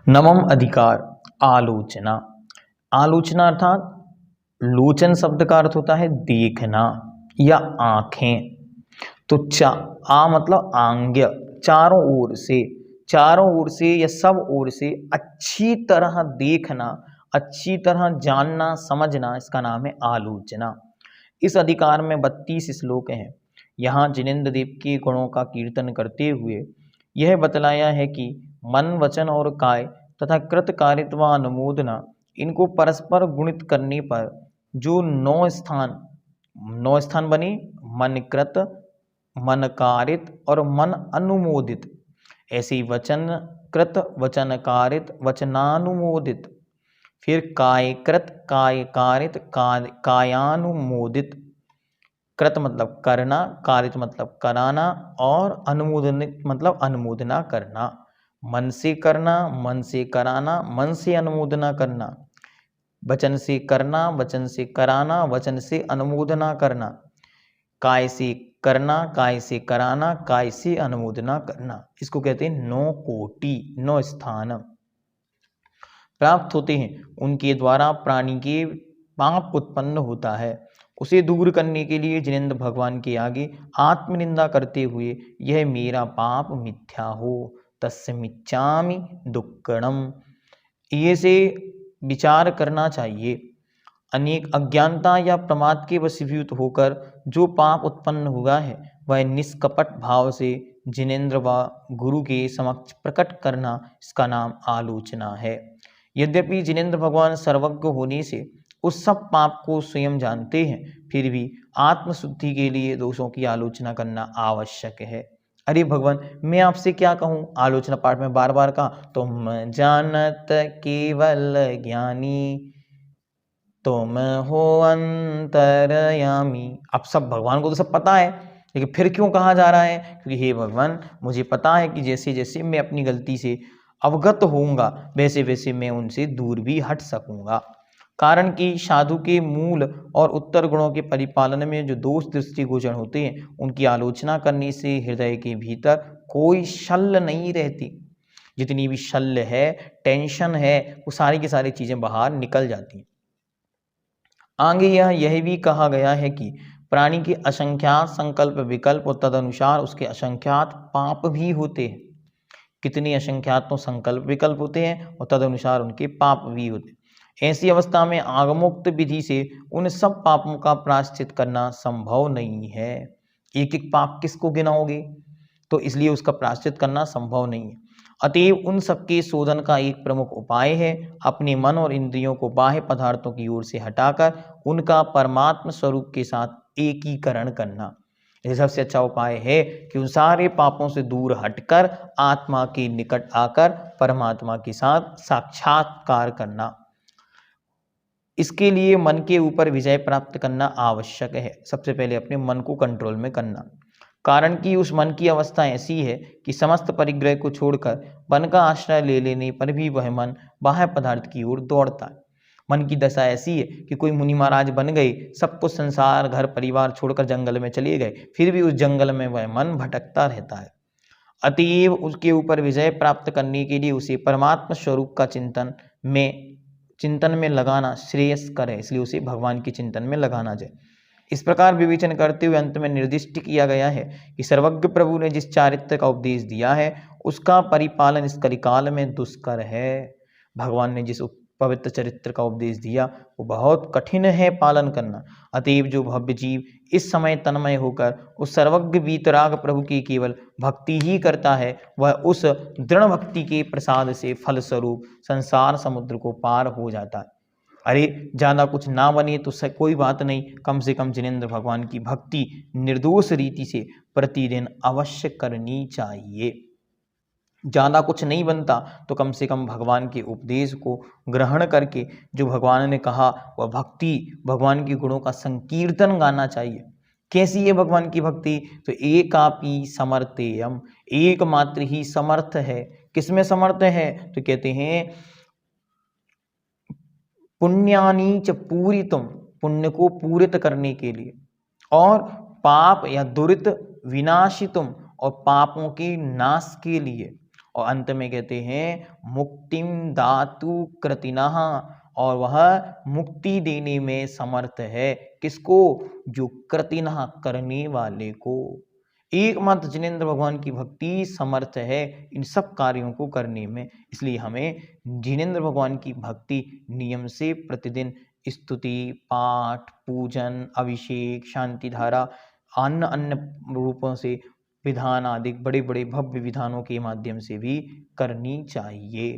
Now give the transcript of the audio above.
नवम अधिकार आलोचना। आलोचना अर्थात लोचन शब्द का अर्थ होता है देखना या आंखें। तो आ मतलब आंग्य, चारों ओर से या सब ओर से अच्छी तरह देखना, अच्छी तरह जानना समझना, इसका नाम है आलोचना। इस अधिकार में 32 श्लोक हैं। यहाँ जिनेंद्र देव के गुणों का कीर्तन करते हुए यह बतलाया है कि मन वचन और काय तथा कृत कारित्व व अनुमोदना, इनको परस्पर गुणित करने पर जो 9 स्थान बने, मन कृत, मन कारित और मन अनुमोदित। ऐसे ही वचन कृत, वचन कारित, वचनानुमोदित, फिर काय कृत, काय कारित, कायानुमोदित। कृत मतलब करना, कारित मतलब कराना और अनुमोदनित मतलब अनुमोदना करना। मन से करना, मन से कराना, मन से अनुमोदना करना। वचन से करना, वचन से कराना, वचन से अनुमोदना करना। काय से करना, काय से कराना, काय से अनुमोदना करना। इसको कहते हैं 9 कोटि, 9 स्थान प्राप्त होते हैं। उनके द्वारा प्राणी के पाप उत्पन्न होता है। उसे दूर करने के लिए जिनेंद्र भगवान के आगे आत्मनिंदा करते हुए यह मेरा पाप मिथ्या हो तस्मिच्छामि दुक्कड़म, ये से विचार करना चाहिए। अनेक अज्ञानता या प्रमाद के वशीभूत होकर जो पाप उत्पन्न हुआ है वह निष्कपट भाव से जिनेंद्र व गुरु के समक्ष प्रकट करना, इसका नाम आलोचना है। यद्यपि जिनेंद्र भगवान सर्वज्ञ होने से उस सब पाप को स्वयं जानते हैं, फिर भी आत्मशुद्धि के लिए दोषों की आलोचना करना आवश्यक है। अरे भगवान, मैं आपसे क्या कहूँ, आलोचना पाठ में बार बार कहा, तुम जानत केवल ज्ञानी, तुम हो अंतर्यामी। अब सब भगवान को तो सब पता है, लेकिन फिर क्यों कहा जा रहा है? क्योंकि हे भगवान, मुझे पता है कि जैसे जैसे मैं अपनी गलती से अवगत होऊंगा वैसे वैसे मैं उनसे दूर भी हट सकूंगा। कारण कि साधु के मूल और उत्तर गुणों के परिपालन में जो दोष दृष्टिगोचर होते हैं, उनकी आलोचना करने से हृदय के भीतर कोई शल्य नहीं रहती। जितनी भी शल्य है, टेंशन है, वो सारी की सारी चीजें बाहर निकल जाती हैं। आगे यह भी कहा गया है कि प्राणी के असंख्यात संकल्प विकल्प और तदनुसार उसके असंख्यात पाप भी होते हैं। कितने असंख्यात तो संकल्प विकल्प होते हैं और तदनुसार उनके पाप भी होते हैं। ऐसी अवस्था में आगमोक्त विधि से उन सब पापों का प्रायश्चित करना संभव नहीं है। एक एक पाप किसको गिनाओगे? तो इसलिए उसका प्रायश्चित करना संभव नहीं है। अतएव उन सबके शोधन का एक प्रमुख उपाय है अपने मन और इंद्रियों को बाह्य पदार्थों की ओर से हटाकर उनका परमात्म स्वरूप के साथ एकीकरण करना। यह सबसे अच्छा उपाय है कि उन सारे पापों से दूर हटकर आत्मा के निकट आकर परमात्मा के साथ साक्षात्कार करना। इसके लिए मन के ऊपर विजय प्राप्त करना आवश्यक है। सबसे पहले अपने मन को कंट्रोल में करना। कारण कि उस मन की अवस्था ऐसी है कि समस्त परिग्रह को छोड़कर मन का आश्रय ले लेने पर भी वह मन बाह्य पदार्थ की ओर दौड़ता है। मन की दशा ऐसी है कि कोई मुनि महाराज बन गए, सब कुछ संसार घर परिवार छोड़कर जंगल में चले गए, फिर भी उस जंगल में वह मन भटकता रहता है। अतएव उसके ऊपर विजय प्राप्त करने के लिए उसे परमात्मा स्वरूप का चिंतन में लगाना श्रेयस्कर है। इसलिए उसे भगवान के चिंतन में लगाना चाहिए। इस प्रकार विवेचन करते हुए अंत में निर्दिष्ट किया गया है कि सर्वज्ञ प्रभु ने जिस चारित्र का उपदेश दिया है उसका परिपालन इस कलिकाल में दुष्कर है। भगवान ने जिस पवित्र चरित्र का उपदेश दिया वो बहुत कठिन है पालन करना। अतएव जो भव्य जीव इस समय तन्मय होकर उस सर्वज्ञ वीतराग प्रभु की केवल भक्ति ही करता है, वह उस दृढ़ भक्ति के प्रसाद से फलस्वरूप संसार समुद्र को पार हो जाता है। अरे ज़्यादा कुछ ना बने तो कोई बात नहीं, कम से कम जिनेंद्र भगवान की भक्ति निर्दोष रीति से प्रतिदिन अवश्य करनी चाहिए। ज़्यादा कुछ नहीं बनता तो कम से कम भगवान के उपदेश को ग्रहण करके जो भगवान ने कहा वह भक्ति, भगवान के गुणों का संकीर्तन गाना चाहिए। कैसी है भगवान की भक्ति? तो एकापि समर्थेयम, एकमात्र ही समर्थ है। किसमें समर्थ है? तो कहते हैं पुण्यानि च पूरितुम, पुण्य को पूरित करने के लिए, और पाप या दुरित विनाशितुम, और पापों के नाश के लिए, और अंत में कहते हैं मुक्तिम दातु कृतिनः, और वह मुक्ति देने में समर्थ है। किसको? जो कृतिनः, करने वाले को। एकमात्र जिनेंद्र भगवान की भक्ति समर्थ है इन सब कार्यों को करने में। इसलिए हमें जिनेंद्र भगवान की भक्ति नियम से प्रतिदिन स्तुति, पाठ, पूजन, अभिषेक, शांति धारा, अन्य अन्य रूपों से विधान आदि बड़े बड़े भव्य विधानों के माध्यम से भी करनी चाहिए।